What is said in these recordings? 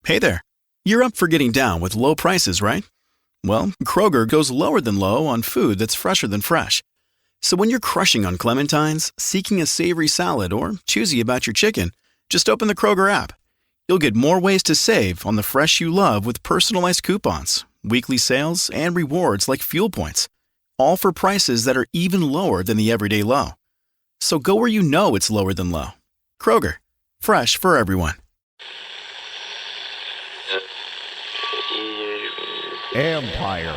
Hey there. You're up for getting down with low prices, right? Well, Kroger goes lower than low on food that's fresher than fresh. So when you're crushing on clementines, seeking a savory salad, or choosy about your chicken, just open the Kroger app. You'll get more ways to save on the fresh you love with personalized coupons, weekly sales, and rewards like fuel points. All for prices that are even lower than the everyday low. So go where you know it's lower than low. Kroger, fresh for everyone. Empire.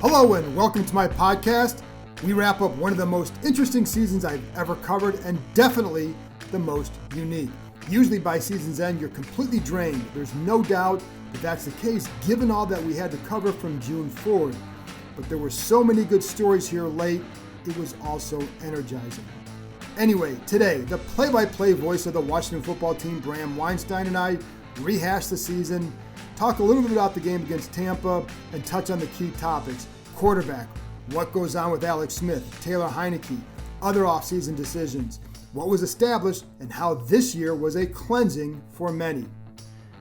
Hello and welcome to my podcast. We wrap up one of the most interesting seasons I've ever covered and definitely the most unique. Usually by season's end, you're completely drained. There's no doubt that that's the case given all that we had to cover from June forward. But there were so many good stories here late, it was also energizing. Anyway, today, the play-by-play voice of the Washington football team, Bram Weinstein, and I rehash the season, talk a little bit about the game against Tampa, and touch on the key topics. Quarterback, what goes on with Alex Smith, Taylor Heineke, other offseason decisions, what was established, and how this year was a cleansing for many.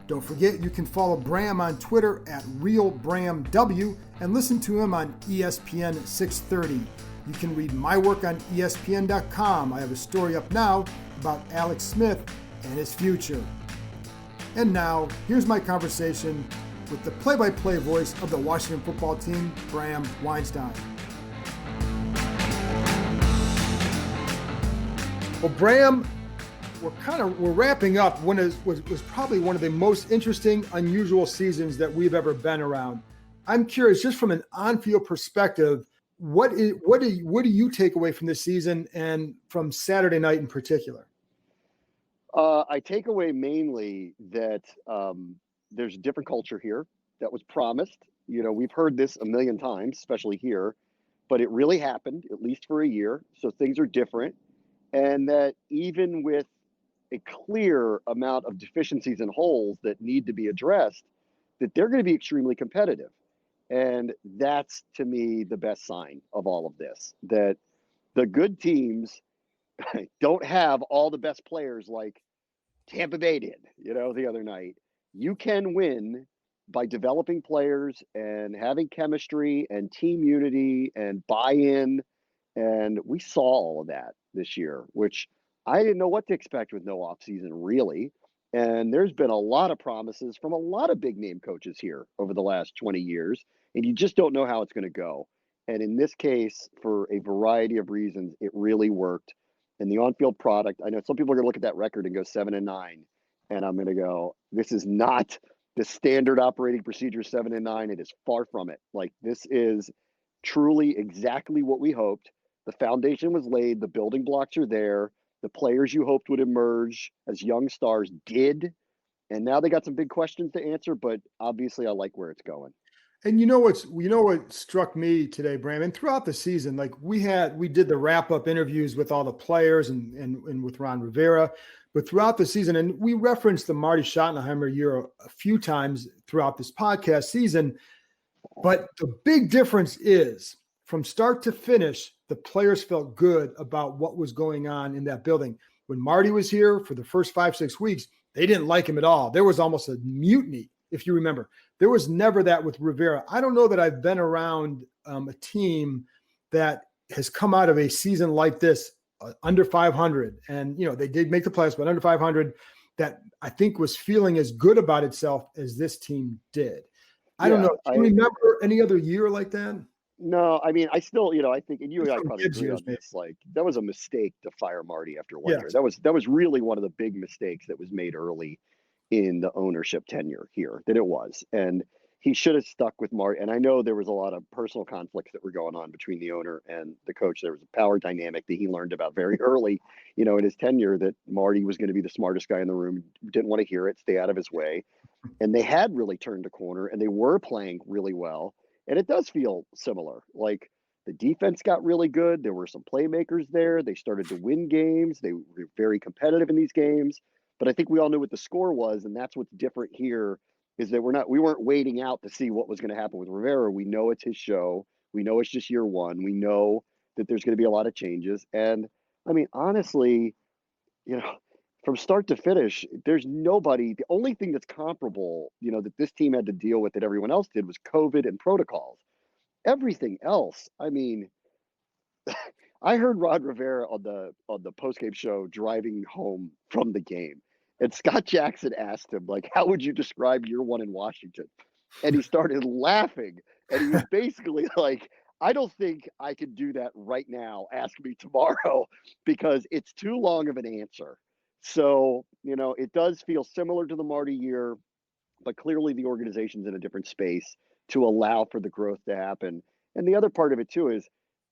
Don't forget, you can follow Bram on Twitter at RealBramW and listen to him on ESPN 630. You can read my work on ESPN.com. I have a story up now about Alex Smith and his future. And now, here's my conversation with the play-by-play voice of the Washington football team, Bram Weinstein. Well, Bram, we're wrapping up was probably one of the most interesting, unusual seasons that we've ever been around. I'm curious, just from an on-field perspective, what do you take away from this season and from Saturday night in particular? I take away mainly that there's a different culture here that was promised. You know, we've heard this a million times, especially here, but it really happened, at least for a year. So things are different. And that even with a clear amount of deficiencies and holes that need to be addressed, that they're going to be extremely competitive. And that's, to me, the best sign of all of this, that the good teams don't have all the best players like Tampa Bay did, the other night. You can win by developing players and having chemistry and team unity and buy-in. And we saw all of that this year, which I didn't know what to expect with no offseason, really. And there's been a lot of promises from a lot of big name coaches here over the last 20 years, and you just don't know how it's going to go. And in this case, for a variety of reasons, it really worked. And the on-field product, I know some people are going to look at that record and go 7-9, and I'm going to go, this is not the standard operating procedure 7-9. It is far from it. Like, this is truly exactly what we hoped. The foundation was laid. The building blocks are there. The players you hoped would emerge as young stars did. And now they got some big questions to answer, but obviously I like where it's going. And what struck me today, Bram, and throughout the season, like we did the wrap-up interviews with all the players and with Ron Rivera, but throughout the season, and we referenced the Marty Schottenheimer year a few times throughout this podcast season, but the big difference is from start to finish, the players felt good about what was going on in that building. When Marty was here for the first 5-6 weeks, they didn't like him at all. There was almost a mutiny, if you remember. There was never that with Rivera. I don't know that I've been around a team that has come out of a season like this under 500. And, they did make the playoffs, but under 500, that I think was feeling as good about itself as this team did. I don't know. Do you remember any other year like that? No, I mean, I still, I think, and you and I probably agree on this, like, that was a mistake to fire Marty after 1 year. That was really one of the big mistakes that was made early in the ownership tenure here, that it was. And he should have stuck with Marty. And I know there was a lot of personal conflicts that were going on between the owner and the coach. There was a power dynamic that he learned about very early, in his tenure, that Marty was going to be the smartest guy in the room, didn't want to hear it, stay out of his way. And they had really turned a corner and they were playing really well. And it does feel similar. Like, the defense got really good. There were some playmakers there. They started to win games. They were very competitive in these games. But I think we all knew what the score was, and that's what's different here, is that we weren't waiting out to see what was going to happen with Rivera. We know it's his show. We know it's just year one. We know that there's going to be a lot of changes. And I mean, honestly, from start to finish, there's nobody. The only thing that's comparable, that this team had to deal with that everyone else did was COVID and protocols. Everything else, I mean, I heard Ron Rivera on the postgame show driving home from the game, and Scott Jackson asked him, like, how would you describe year one in Washington? And he started laughing, and he was basically like, I don't think I can do that right now. Ask me tomorrow because it's too long of an answer. So, it does feel similar to the Marty year, but clearly the organization's in a different space to allow for the growth to happen. And the other part of it too is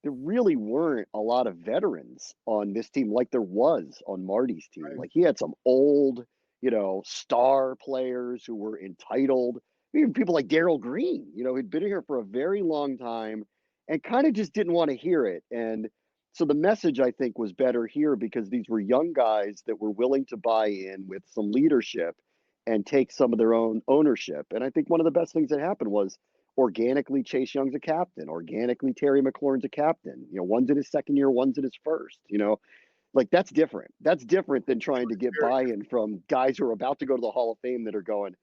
there really weren't a lot of veterans on this team like there was on Marty's team. Right. Like he had some old, star players who were entitled. Even people like Darryl Green, who'd been here for a very long time and kind of just didn't want to hear it. And so the message I think was better here because these were young guys that were willing to buy in with some leadership and take some of their own ownership. And I think one of the best things that happened was organically Chase Young's a captain, organically Terry McLaurin's a captain. One's in his second year, one's in his first. Like that's different. That's different than trying to get buy-in from guys who are about to go to the Hall of Fame that are going,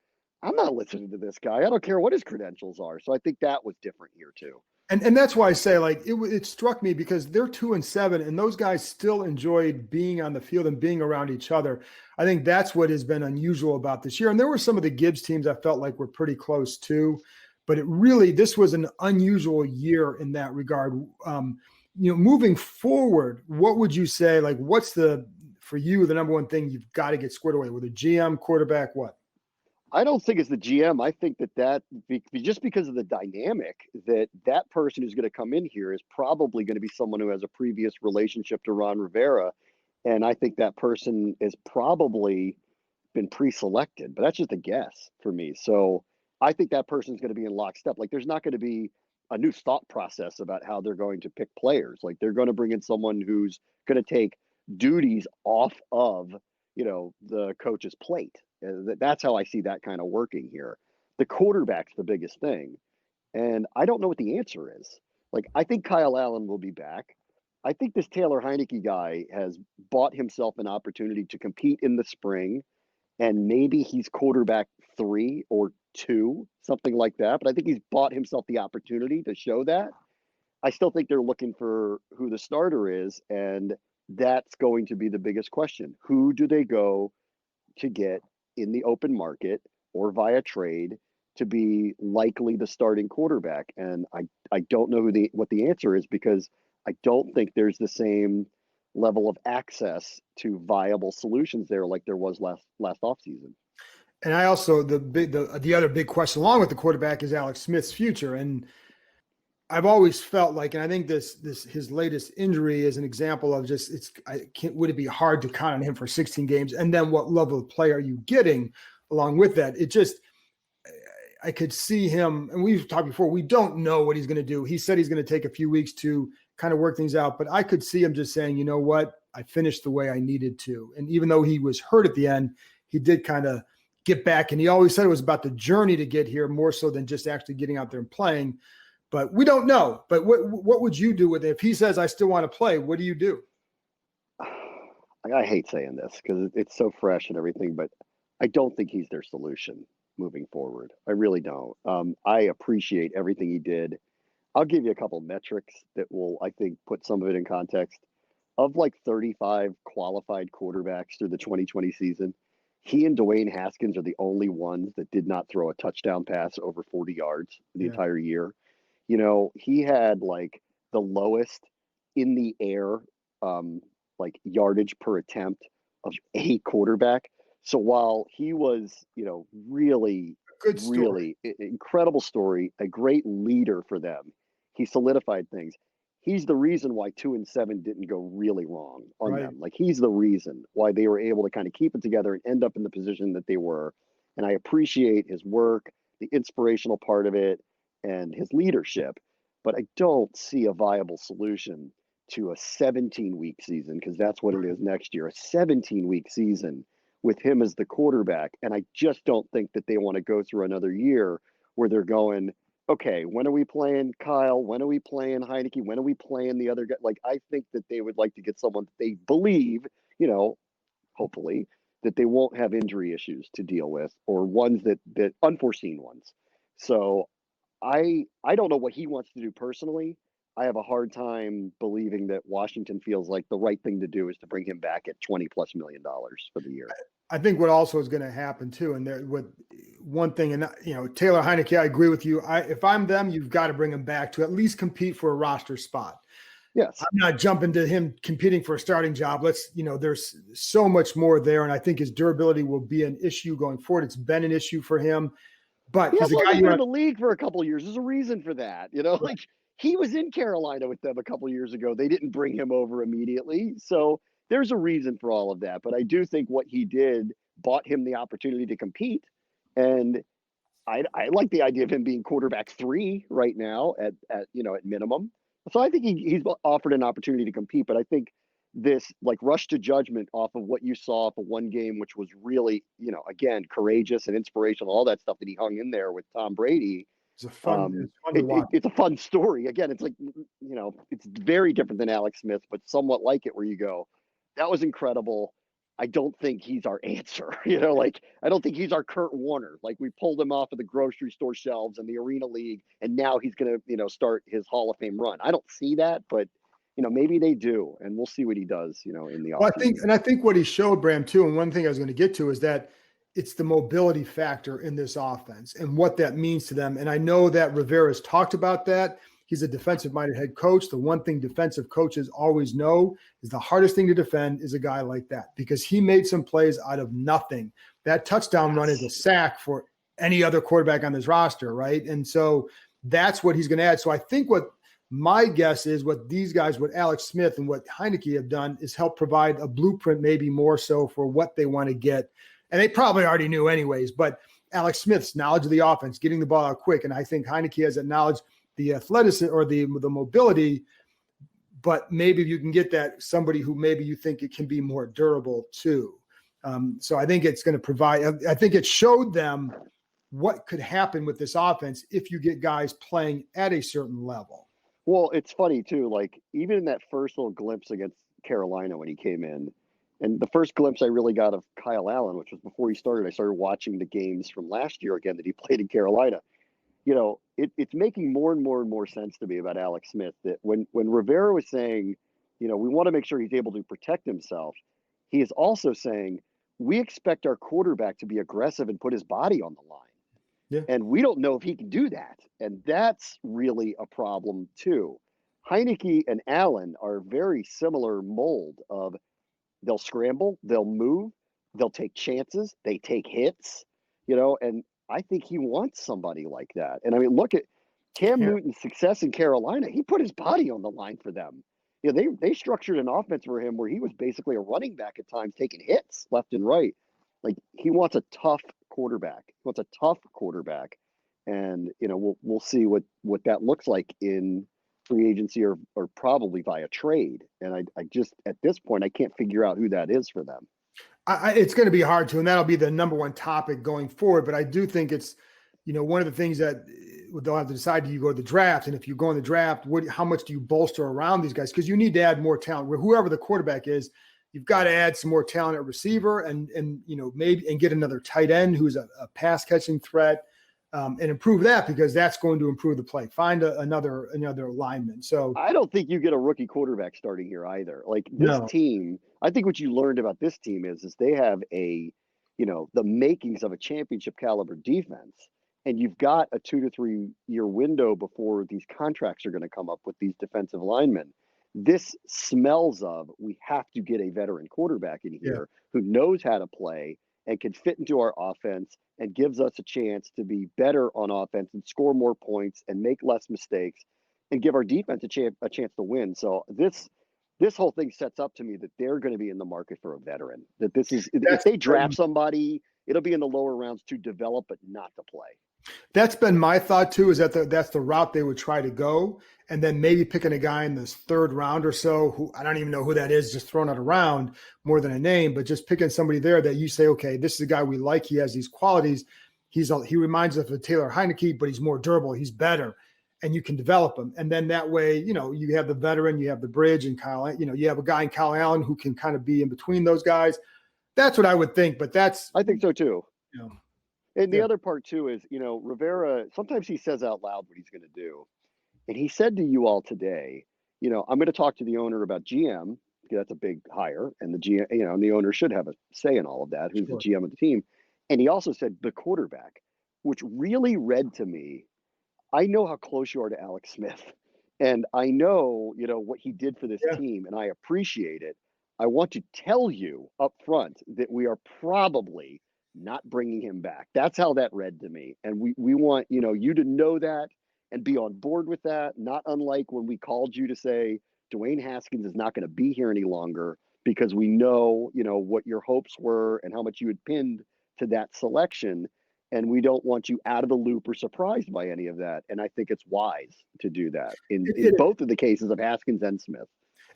I'm not listening to this guy. I don't care what his credentials are. So I think that was different here too. And that's why I say, like, it struck me because they're 2-7 and those guys still enjoyed being on the field and being around each other. I think that's what has been unusual about this year. And there were some of the Gibbs teams I felt like were pretty close too, but this was an unusual year in that regard. Moving forward, what would you say, like, what's for you, the number one thing you've got to get squared away with a GM, quarterback, what? I don't think it's the GM. I think that just because of the dynamic that person who's going to come in here is probably going to be someone who has a previous relationship to Ron Rivera. And I think that person has probably been pre-selected, but that's just a guess for me. So I think that person's going to be in lockstep. Like there's not going to be a new thought process about how they're going to pick players. Like they're going to bring in someone who's going to take duties off of, the coach's plate. That's how I see that kind of working here. The quarterback's the biggest thing. And I don't know what the answer is. Like, I think Kyle Allen will be back. I think this Taylor Heineke guy has bought himself an opportunity to compete in the spring. And maybe he's quarterback 3 or 2, something like that. But I think he's bought himself the opportunity to show that. I still think they're looking for who the starter is. And that's going to be the biggest question. Who do they go to get in the open market or via trade to be likely the starting quarterback? And I don't know what the answer is because I don't think there's the same level of access to viable solutions there like there was last offseason. And I also the other big question along with the quarterback is Alex Smith's future. And I've always felt like, and I think his latest injury is an example of would it be hard to count on him for 16 games? And then what level of play are you getting along with that? I could see him, and we've talked before, we don't know what he's going to do. He said he's going to take a few weeks to kind of work things out, but I could see him just saying, you know what, I finished the way I needed to. And even though he was hurt at the end, he did kind of get back. And he always said it was about the journey to get here more so than just actually getting out there and playing. But we don't know. But what would you do with it? If he says, I still want to play, what do you do? I hate saying this because it's so fresh and everything, but I don't think he's their solution moving forward. I really don't. I appreciate everything he did. I'll give you a couple metrics that will, I think, put some of it in context. Of like 35 qualified quarterbacks through the 2020 season, he and Dwayne Haskins are the only ones that did not throw a touchdown pass over 40 yards the entire year. He had like the lowest in the air, like yardage per attempt of a quarterback. So while he was, really, Good story. really incredible story, a great leader for them, he solidified things. He's the reason why 2-7 didn't go really wrong on them. Like he's the reason why they were able to kind of keep it together and end up in the position that they were. And I appreciate his work, the inspirational part of it, and his leadership, but I don't see a viable solution to a 17-week season because that's what it is next year, a 17-week season with him as the quarterback. And I just don't think that they want to go through another year where they're going, okay, when are we playing Kyle? When are we playing Heineke? When are we playing the other guy? Like, I think that they would like to get someone that they believe, hopefully, that they won't have injury issues to deal with, or ones that unforeseen ones. So I don't know what he wants to do personally. I have a hard time believing that Washington feels like the right thing to do is to bring him back at $20+ million for the year. I think what also is going to happen too, and there with one thing, and Taylor Heineke, I agree with you. If I'm them, you've got to bring him back to at least compete for a roster spot. Yes, I'm not jumping to him competing for a starting job. There's so much more there, and I think his durability will be an issue going forward. It's been an issue for him, but he he's a hasn't guy been in the league for a couple of years. There's a reason for that. Like he was in Carolina with them a couple of years ago. They didn't bring him over immediately, so there's a reason for all of that. But I do think what he did bought him the opportunity to compete, and I like the idea of him being quarterback 3 right now at minimum. So I think he's offered an opportunity to compete, but I think this like rush to judgment off of what you saw for one game, which was really, again, courageous and inspirational, all that stuff that he hung in there with Tom Brady. It's fun to watch. It's a fun story. Again, it's like, it's very different than Alex Smith, but somewhat like it, where you go, that was incredible. I don't think he's our answer. I don't think he's our Kurt Warner. Like, we pulled him off of the grocery store shelves and the Arena League, and now he's going to, start his Hall of Fame run. I don't see that, but maybe they do, and we'll see what he does, in the offseason. I think what he showed, Bram, too, and one thing I was going to get to is that it's the mobility factor in this offense and what that means to them. And I know that Rivera's talked about that. He's a defensive-minded head coach. The one thing defensive coaches always know is the hardest thing to defend is a guy like that, because he made some plays out of nothing. That touchdown run is a sack for any other quarterback on this roster, right? And so that's what he's going to add. So I think what my guess is what these guys, what Alex Smith and what Heineke have done is help provide a blueprint, maybe more so, for what they want to get. And they probably already knew anyways, but Alex Smith's knowledge of the offense, getting the ball out quick, and I think Heineke has that knowledge, the athleticism or the mobility, but maybe you can get that somebody who maybe you think it can be more durable too. So I think it's going to provide, I think it showed them what could happen with this offense if you get guys playing at a certain level. Well, it's funny too, like even in that first little glimpse against Carolina when he came in, and the first glimpse I really got of Kyle Allen, which was before he started, I started watching the games from last year again that he played in Carolina. It's making more and more and more sense to me about Alex Smith, that when Rivera was saying, we want to make sure he's able to protect himself, he is also saying, we expect our quarterback to be aggressive and put his body on the line. Yeah. And we don't know if he can do that. And that's really a problem too. Heineke and Allen are very similar mold of, they'll scramble, they'll move, they'll take chances, they take hits, and I think he wants somebody like that. And I mean, look at Cam Newton's success in Carolina. He put his body on the line for them. They structured an offense for him where he was basically a running back at times, taking hits left and right. Like, he wants a tough quarterback. He wants a tough quarterback. And, we'll see what that looks like in free agency or probably via trade. And I just, at this point, I can't figure out who that is for them. It's going to be hard to, and that'll be the number one topic going forward. But I do think it's, one of the things that they'll have to decide, do you go to the draft? And if you go in the draft, how much do you bolster around these guys? Because you need to add more talent. Whoever the quarterback is, you've got to add some more talent at receiver and maybe get another tight end who's a pass catching threat, and improve that, because that's going to improve the play. Find another lineman. So I don't think you get a rookie quarterback starting here either. Like, this team, I think what you learned about this team is they have the makings of a championship caliber defense. And you've got a 2 to 3 year window before these contracts are going to come up with these defensive linemen. This smells of, we have to get a veteran quarterback in here who knows how to play and can fit into our offense and gives us a chance to be better on offense and score more points and make less mistakes and give our defense a chance to win. So this whole thing sets up to me that they're going to be in the market for a veteran. That if they draft somebody, it'll be in the lower rounds to develop, but not to play. That's been my thought too, is that that's the route they would try to go. And then maybe picking a guy in this third round or so, who I don't even know who that is, just throwing it around more than a name, but just picking somebody there that you say, okay, this is a guy we like. He has these qualities. he reminds us of Taylor Heineke, but he's more durable. He's better, and you can develop him. And then that way, you have the veteran, you have the bridge, and Kyle. You have a guy in Kyle Allen who can kind of be in between those guys. That's what I would think. But I think so too. And the Yeah. other part too is, Rivera, sometimes he says out loud what he's going to do. And he said to you all today, I'm going to talk to the owner about GM, because that's a big hire. And the GM, and the owner should have a say in all of that, who's the GM of the team. And he also said the quarterback, which really read to me, I know how close you are to Alex Smith. And I know, what he did for this team, and I appreciate it. I want to tell you up front that we are probably not bringing him back. That's how that read to me. And we want, you to know that and be on board with that. Not unlike when we called you to say Dwayne Haskins is not going to be here any longer, because we know, what your hopes were and how much you had pinned to that selection. And we don't want you out of the loop or surprised by any of that. And I think it's wise to do that in both of the cases of Haskins and Smith.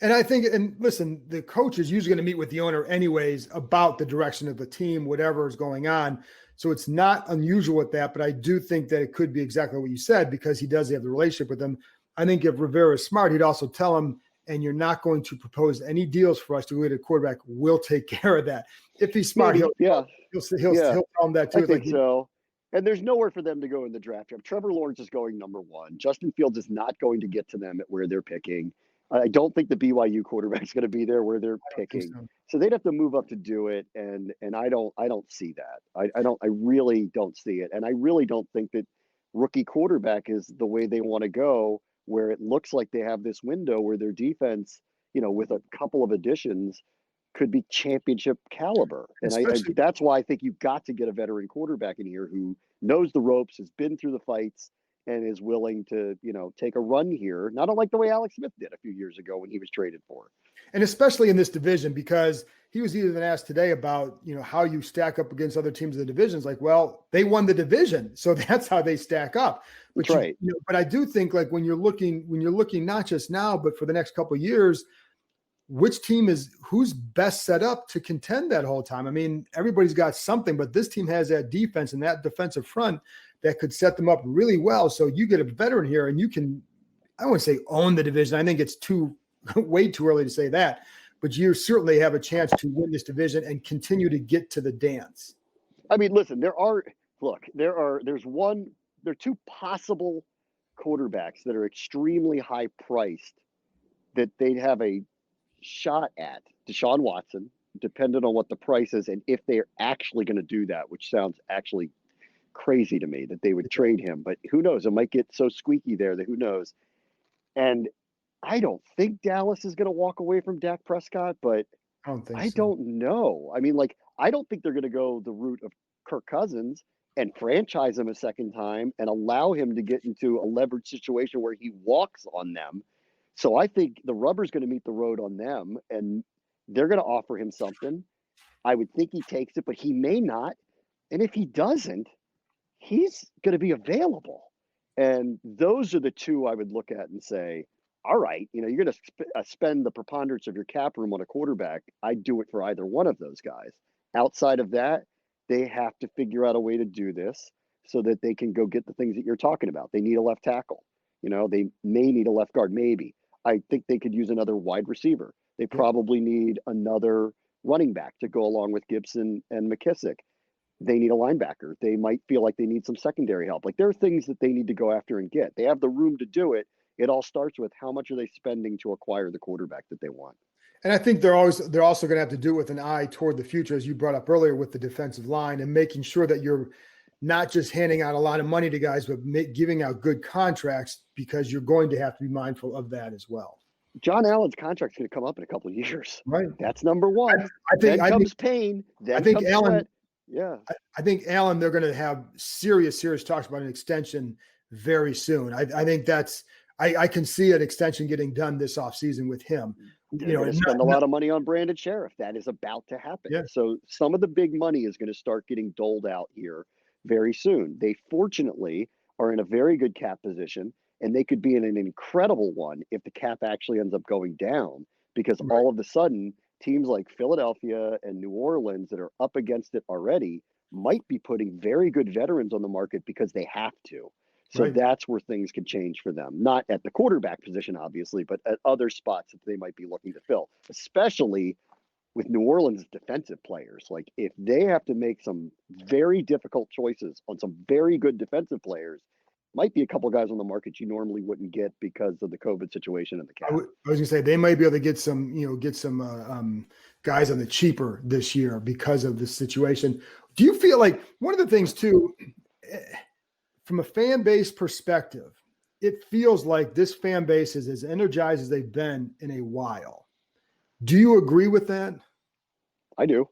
And I think, and listen, the coach is usually going to meet with the owner anyways about the direction of the team, whatever is going on. So it's not unusual with that, but I do think that it could be exactly what you said, because he does have the relationship with them. I think if Rivera is smart, he'd also tell him, and you're not going to propose any deals for us to go get a quarterback. We'll take care of that. If he's smart, he'll tell him that too. I think so. And there's nowhere for them to go in the draft draft. Trevor Lawrence is going number 1. Justin Fields is not going to get to them at where they're picking. I don't think the BYU quarterback is going to be there where they're picking. So they'd have to move up to do it, and I don't see that. I really don't see it, and I really don't think that rookie quarterback is the way they want to go, where it looks like they have this window where their defense, with a couple of additions, could be championship caliber. And that's why I think you've got to get a veteran quarterback in here who knows the ropes, has been through the fights, and is willing to, take a run here. Not unlike the way Alex Smith did a few years ago when he was traded for. And especially in this division, because he was even asked today about, how you stack up against other teams in the divisions. Like, well, they won the division, so that's how they stack up. But that's right. But I do think, like, when you're looking not just now, but for the next couple of years, which team who's best set up to contend that whole time? I mean, everybody's got something, but this team has that defense and that defensive front that could set them up really well. So you get a veteran here, and you can, I wouldn't say own the division. I think it's way too early to say that, but you certainly have a chance to win this division and continue to get to the dance. I mean, listen, there are two possible quarterbacks that are extremely high priced that they'd have a shot at. Deshaun Watson, dependent on what the price is, and if they're actually going to do that, which sounds actually crazy to me that they would trade him, but who knows? It might get so squeaky there that who knows. And I don't think Dallas is going to walk away from Dak Prescott, but I don't know. I mean, like, I don't think they're going to go the route of Kirk Cousins and franchise him a second time and allow him to get into a leverage situation where he walks on them. So I think the rubber's going to meet the road on them, and they're going to offer him something. I would think he takes it, but he may not. And if he doesn't, he's going to be available. And those are the two I would look at and say, all right, you're going to spend the preponderance of your cap room on a quarterback. I'd do it for either one of those guys. Outside of that, they have to figure out a way to do this so that they can go get the things that you're talking about. They need a left tackle. They may need a left guard, maybe. I think they could use another wide receiver. They probably need another running back to go along with Gibson and McKissick. They need a linebacker. They might feel like they need some secondary help. Like, there are things that they need to go after and get. They have the room to do it. It all starts with how much are they spending to acquire the quarterback that they want. And I think they're also going to have to do it with an eye toward the future, as you brought up earlier, with the defensive line and making sure that you're not just handing out a lot of money to guys, but giving out good contracts, because you're going to have to be mindful of that as well. John Allen's contract's going to come up in a couple of years. Right. That's number one. Then comes pain. Then comes Allen. Yeah. I think Allen, they're going to have serious talks about an extension very soon. I think I can see an extension getting done this offseason with him. They're going to spend a lot of money on Brandon Sheriff. That is about to happen. Yeah. So some of the big money is going to start getting doled out here very soon. They fortunately are in a very good cap position, and they could be in an incredible one if the cap actually ends up going down, because all of a sudden teams like Philadelphia and New Orleans that are up against it already might be putting very good veterans on the market because they have to. So Right. that's where things could change for them. Not at the quarterback position, obviously, but at other spots that they might be looking to fill, especially with New Orleans defensive players. Like if they have to make some very difficult choices on some very good defensive players, might be a couple guys on the market you normally wouldn't get because of the COVID situation and the cap. I was gonna say they might be able to get some, guys on the cheaper this year because of this situation. Do you feel like one of the things too, from a fan base perspective, it feels like this fan base is as energized as they've been in a while. Do you agree with that? I do.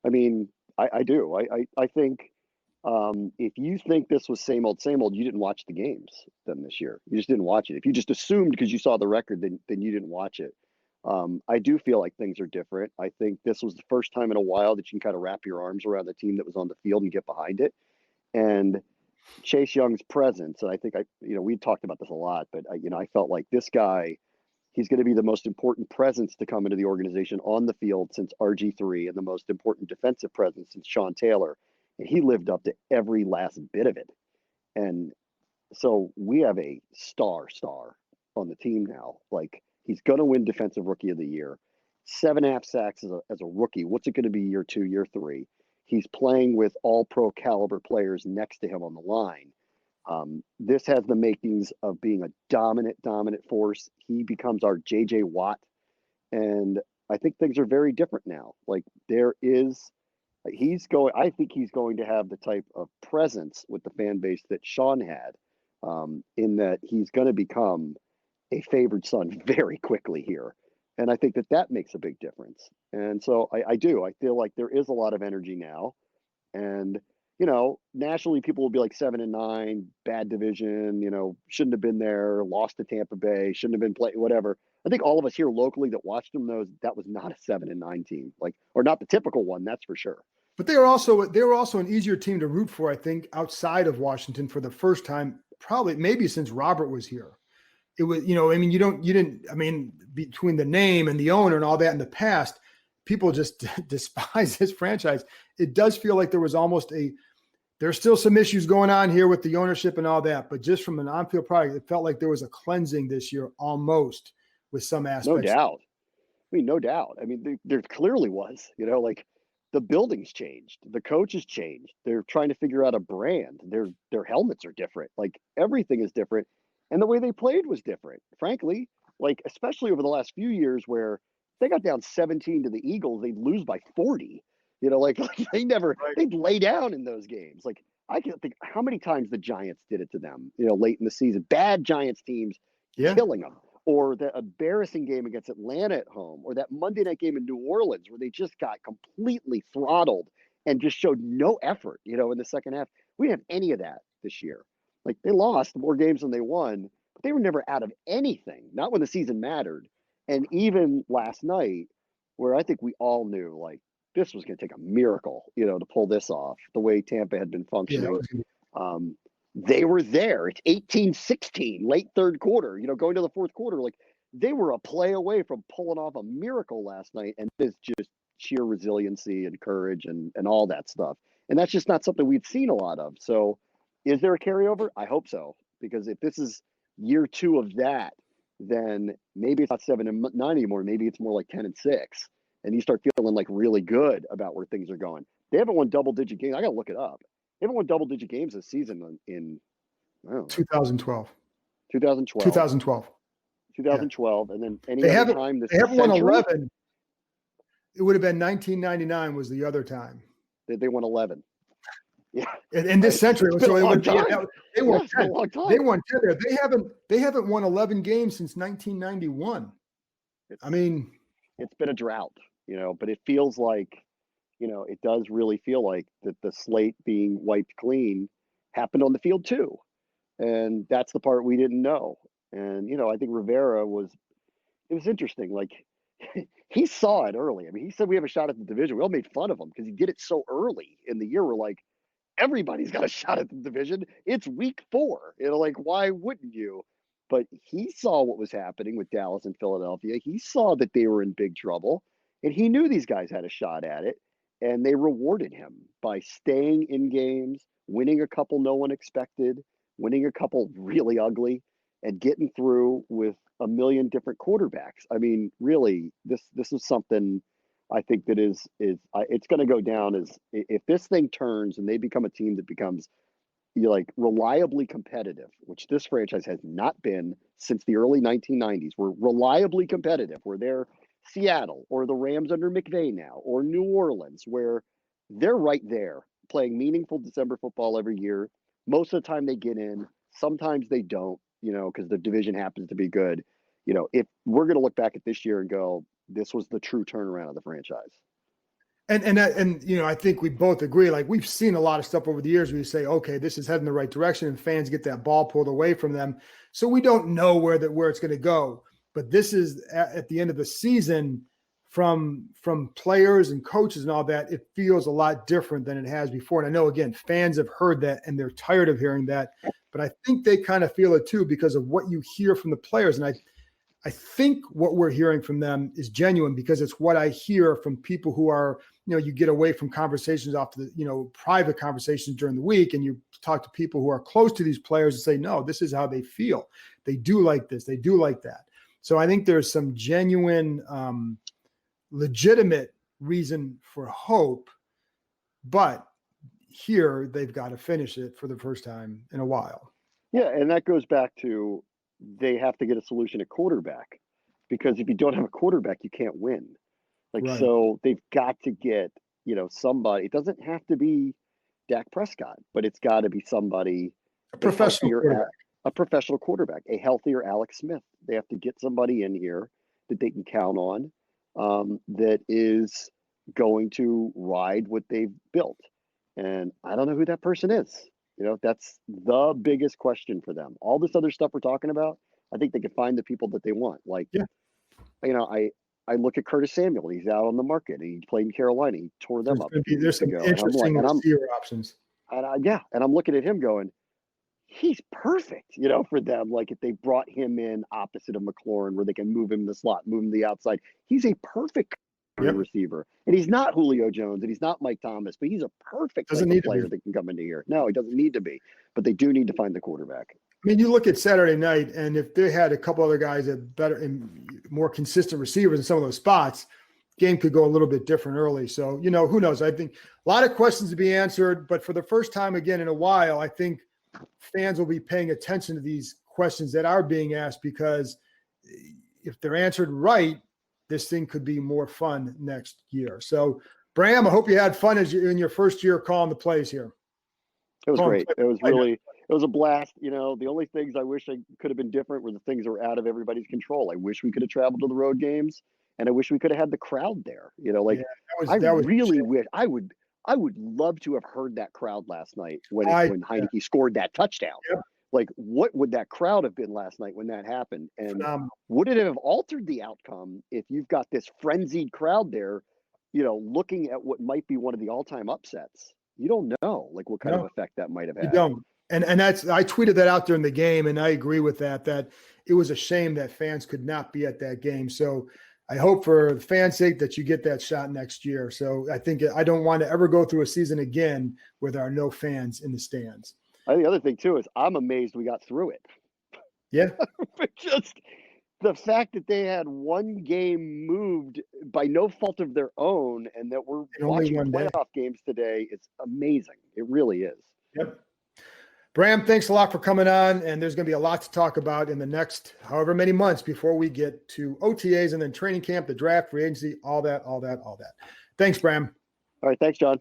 I mean, I do. I think if you think this was same old, you didn't watch the games then this year. You just didn't watch it. If you just assumed because you saw the record, then you didn't watch it. I do feel like things are different. I think this was the first time in a while that you can kind of wrap your arms around the team that was on the field and get behind it. And Chase Young's presence, and I think we talked about this a lot, but I felt like this guy, he's going to be the most important presence to come into the organization on the field since RG3 and the most important defensive presence since Sean Taylor. And he lived up to every last bit of it. And so we have a star on the team now. Like he's going to win Defensive Rookie of the Year. 7.5 sacks as a rookie. What's it going to be year 2, year 3? He's playing with all pro caliber players next to him on the line. This has the makings of being a dominant force. He becomes our JJ Watt. And I think things are very different now. Like I think he's going to have the type of presence with the fan base that Sean had, in that he's going to become a favored son very quickly here. And I think that makes a big difference. And so I do. I feel like there is a lot of energy now. And, nationally people will be like 7-9, bad division, shouldn't have been there, lost to Tampa Bay, shouldn't have been playing, whatever. I think all of us here locally that watched them knows that was not a 7-9 team, or not the typical one, that's for sure. But they were also an easier team to root for, I think, outside of Washington for the first time, probably maybe since Robert was here. It was, between the name and the owner and all that in the past, people just despise this franchise. It does feel like there was there's still some issues going on here with the ownership and all that, but just from an on-field product, it felt like there was a cleansing this year almost with some aspects. No doubt. There clearly was, the building's changed. The coach has changed. They're trying to figure out a brand. Their helmets are different. Like everything is different. And the way they played was different, frankly, especially over the last few years where they got down 17 to the Eagles, they'd lose by 40, they'd lay down in those games. I can't think how many times the Giants did it to them, late in the season, bad Giants teams killing them, or the embarrassing game against Atlanta at home, or that Monday night game in New Orleans where they just got completely throttled and just showed no effort, in the second half. We didn't have any of that this year. They lost more games than they won, but they were never out of anything, not when the season mattered. And even last night, where I think we all knew, this was going to take a miracle, to pull this off, the way Tampa had been functioning. They were there. It's 18-16, late third quarter, going to the fourth quarter. They were a play away from pulling off a miracle last night. And it's just sheer resiliency and courage and all that stuff. And that's just not something we've seen a lot of. So is there a carryover? I hope so. Because if this is year 2 of that, then maybe it's not 7-9 anymore. Maybe it's more like 10-6. And you start feeling really good about where things are going. They haven't won double-digit games. I got to look it up. They haven't won double-digit games this season in 2012. 2012. And then they haven't won 11. It would have been 1999 was the other time. They won 11. Yeah. In this century, so they won 10. They won 10 there. They haven't won 11 games since 1991. It's been a drought, but it feels like, it does really feel like that the slate being wiped clean happened on the field too. And that's the part we didn't know. And, I think Rivera it was interesting. He saw it early. He said we have a shot at the division. We all made fun of him because he did it so early in the year. We're like, everybody's got a shot at the division. It's week 4. Why wouldn't you? But he saw what was happening with Dallas and Philadelphia. He saw that they were in big trouble, and he knew these guys had a shot at it. and they rewarded him by staying in games, winning a couple no one expected, winning a couple really ugly, and getting through with a million different quarterbacks. I mean, really, this is something I think that it's going to go down as, if this thing turns and they become a team that becomes like reliably competitive, which this franchise has not been since the early 1990s. We're reliably competitive. We're there, Seattle or the Rams under McVay now, or New Orleans, where they're right there playing meaningful December football every year. Most of the time they get in. Sometimes they don't, because the division happens to be good. If we're going to look back at this year and go, this was the true turnaround of the franchise. And I think we both agree, like we've seen a lot of stuff over the years where you say, okay, this is heading the right direction, and fans get that ball pulled away from them. So we don't know where it's going to go. But this is at the end of the season, from players and coaches and all that, it feels a lot different than it has before. And I know, again, fans have heard that and they're tired of hearing that, but I think they kind of feel it too because of what you hear from the players. And I think what we're hearing from them is genuine because it's what I hear from people who are, you get away from conversations off the, private conversations during the week, and you talk to people who are close to these players and say, no, this is how they feel. They do like this. They do like that. So I think there's some genuine, legitimate reason for hope, but here they've got to finish it for the first time in a while. Yeah, and that goes back to they have to get a solution at quarterback, because if you don't have a quarterback, you can't win. Right. So they've got to get, somebody. It doesn't have to be Dak Prescott, but it's got to be somebody, a professional quarterback, a healthier Alex Smith. They have to get somebody in here that they can count on, that is going to ride what they've built. And I don't know who that person is. That's the biggest question for them. All this other stuff we're talking about, I think they can find the people that they want. I look at Curtis Samuel. He's out on the market. He played in Carolina. He tore them up. There's some interesting receiver options. And I'm looking at him going, he's perfect, for them. Like if they brought him in opposite of McLaurin, where they can move him in the slot, move him to the outside. He's a perfect receiver. And he's not Julio Jones and he's not Mike Thomas, but he's a perfect player that can come into here. No, he doesn't need to be, but they do need to find the quarterback. I mean, you look at Saturday night, and if they had a couple other guys that better and more consistent receivers in some of those spots, game could go a little bit different early. So, who knows? I think a lot of questions to be answered, but for the first time again in a while, I think fans will be paying attention to these questions that are being asked, because if they're answered right, this thing could be more fun next year. So, Bram, I hope you had fun in your first year calling the plays here. It was great. It was a blast. The only things I wish I could have been different were the things that were out of everybody's control. I wish we could have traveled to the road games, and I wish we could have had the crowd there. I would love to have heard that crowd last night when Heineke scored that touchdown. Yep. Like, what would that crowd have been last night when that happened? And would it have altered the outcome if you've got this frenzied crowd there, looking at what might be one of the all-time upsets? You don't know, like, what kind of effect that might have had. You don't. And that's, I tweeted that out during the game, and I agree with that it was a shame that fans could not be at that game. So I hope for the fans' sake that you get that shot next year. So I don't want to ever go through a season again where there are no fans in the stands. I think the other thing too is I'm amazed we got through it. Yeah. Just the fact that they had one game moved by no fault of their own, and that we're watching playoff games today, it's amazing. It really is. Yep. Bram, thanks a lot for coming on, and there's going to be a lot to talk about in the next however many months before we get to OTAs and then training camp, the draft, free agency, all that. Thanks, Bram. All right. Thanks, John.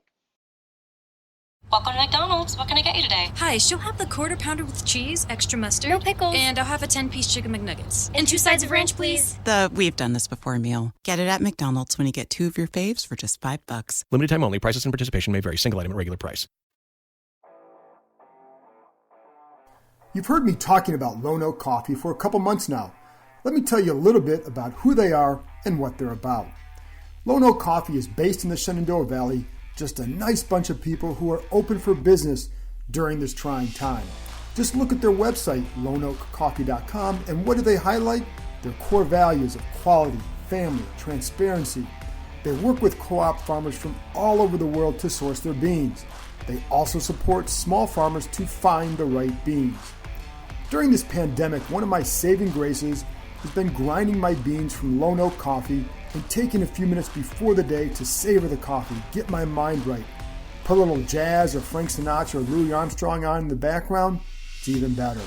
Welcome to McDonald's. What can I get you today? Hi, she'll have the quarter pounder with cheese, extra mustard. No pickles. And I'll have a 10-piece chicken McNuggets. And 2 sides of ranch, please. We've done this before meal. Get it at McDonald's when you get 2 of your faves for just $5. Limited time only. Prices and participation may vary. Single item at regular price. You've heard me talking about Lone Oak Coffee for a couple months now. Let me tell you a little bit about who they are and what they're about. Lone Oak Coffee is based in the Shenandoah Valley, just a nice bunch of people who are open for business during this trying time. Just look at their website, loneoakcoffee.com, and what do they highlight? Their core values of quality, family, transparency. They work with co-op farmers from all over the world to source their beans. They also support small farmers to find the right beans. During this pandemic, one of my saving graces has been grinding my beans from Lone Oak Coffee and taking a few minutes before the day to savor the coffee, get my mind right. Put a little jazz or Frank Sinatra or Louis Armstrong on in the background, it's even better.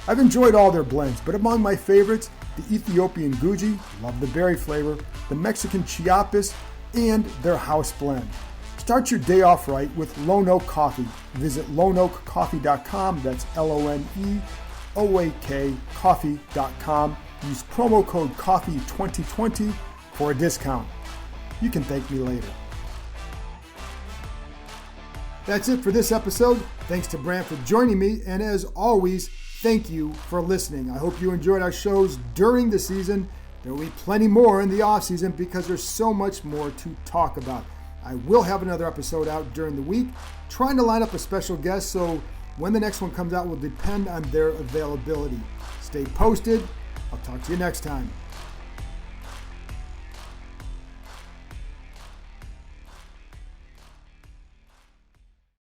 I've enjoyed all their blends, but among my favorites, the Ethiopian Guji, love the berry flavor, the Mexican Chiapas, and their house blend. Start your day off right with Lone Oak Coffee. Visit loneoakcoffee.com, that's LONEOAK coffee.com. Use promo code COFFEE2020 for a discount. You can thank me later. That's it for this episode. Thanks to Bram for joining me, and as always, thank you for listening. I hope you enjoyed our shows during the season. There will be plenty more in the offseason because there's so much more to talk about. I will have another episode out during the week, trying to line up a special guest, so when the next one comes out will depend on their availability. Stay posted. I'll talk to you next time.